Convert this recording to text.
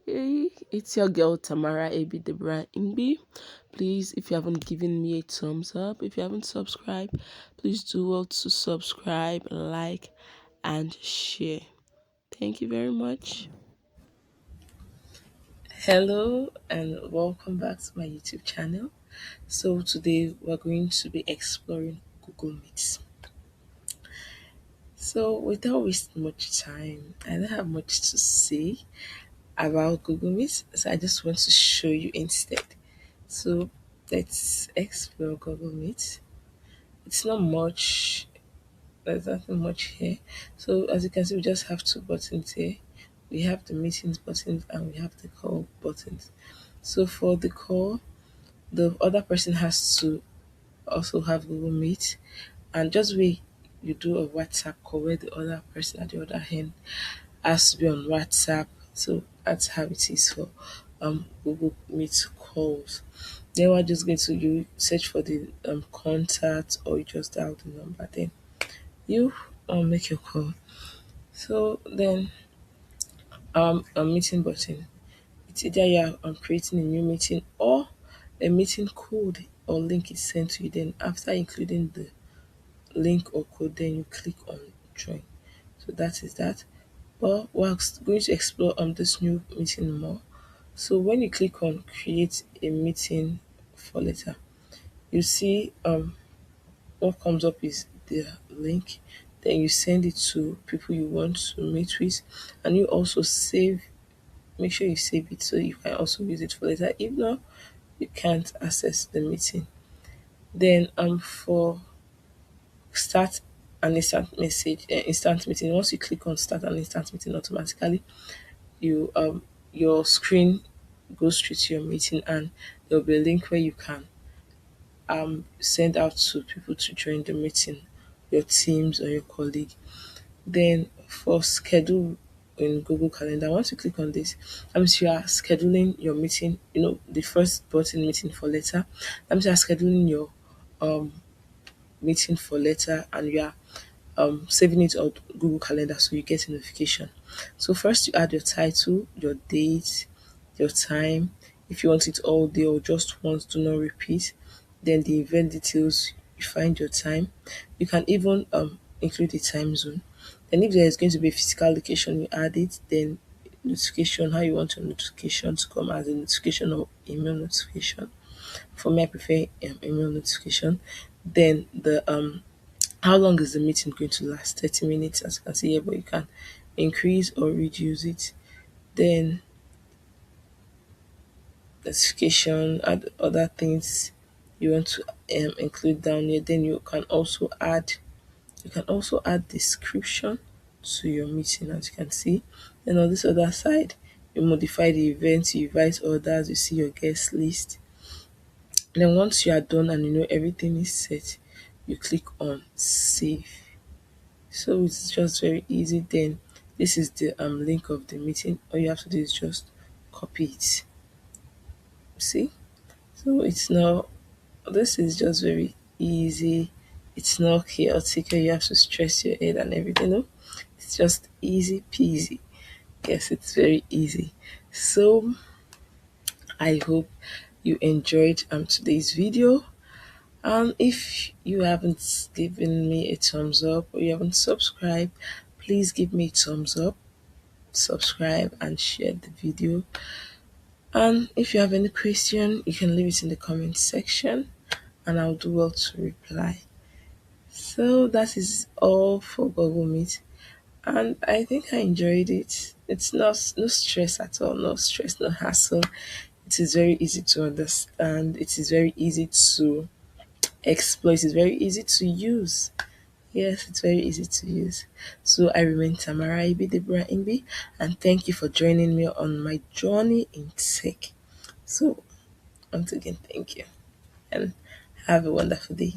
Hey, it's your girl Tamara AB Debra Imbi. Please, if you haven't given me a thumbs up, if you haven't subscribed, please do well to subscribe, like, and share. Thank you very much. Hello and welcome back to my YouTube channel. So today we're going to be exploring Google Meets. So without wasting much time, I don't have much to say about Google Meet, so I just want to show you instead. So let's explore Google Meet. It's not much, there's nothing much here. So as you can see, we just have two buttons here. We have the meetings buttons and we have the call buttons. So for the call, the other person has to also have Google Meet, and just way you do a WhatsApp call where the other person at the other hand has to be on WhatsApp. So that's how it is for Google Meet calls. Then we're just going to you search for the contact, or you just dial the number. Then you make your call. So then a meeting button. It's either you are creating a new meeting, or a meeting code or link is sent to you. Then after including the link or code, then you click on join. So that is that. But we're going to explore this new meeting more. So when you click on create a meeting for later, you see what comes up is the link. Then you send it to people you want to meet with, and you also save. Make sure you save it so you can also use it for later. If not, you can't access the meeting. Then for start an instant meeting. Once you click on start an instant meeting, automatically you your screen goes straight to your meeting, and there'll be a link where you can send out to people to join the meeting, your teams or your colleague. Then for schedule in Google Calendar, once you click on this, that means you are scheduling your meeting, the first button, meeting for later. That means you are scheduling your um meeting for later, and you are saving it on Google Calendar so you get a notification. So first you add your title, your date, your time. If you want it all day or just once, do not repeat. Then the event details, you find your time. You can even include the time zone. Then if there is going to be a physical location, you add it. Then notification, how you want your notification to come, as a notification or email notification. For me, I prefer email notification. Then the how long is the meeting going to last? 30 minutes, as you can see here, but you can increase or reduce it. Then notification, add other things you want to include down here. Then you can also add description to your meeting, as you can see. Then on this other side, you modify the event, you invite others, you see your guest list. Then once you are done and you know everything is set, you click on save. So it's just very easy. Then this is the link of the meeting. All you have to do is just copy it. See? So it's now, this is just very easy. It's not chaotic or you have to stress your head and everything. No, it's just easy peasy. Yes, it's very easy. So I hope you enjoyed today's video. If you haven't given me a thumbs up or you haven't subscribed, please give me a thumbs up, subscribe, and share the video. And if you have any question, you can leave it in the comment section and I'll do well to reply. So that is all for Google Meet. And I think I enjoyed it. It's not no stress at all, no stress, no hassle. It is very easy to understand. It is very easy to exploit. It's very easy to use. Yes, it's very easy to use. So I remain Tamara Ibi Debra Imbi, and thank you for joining me on my journey in tech. So once again, thank you and have a wonderful day.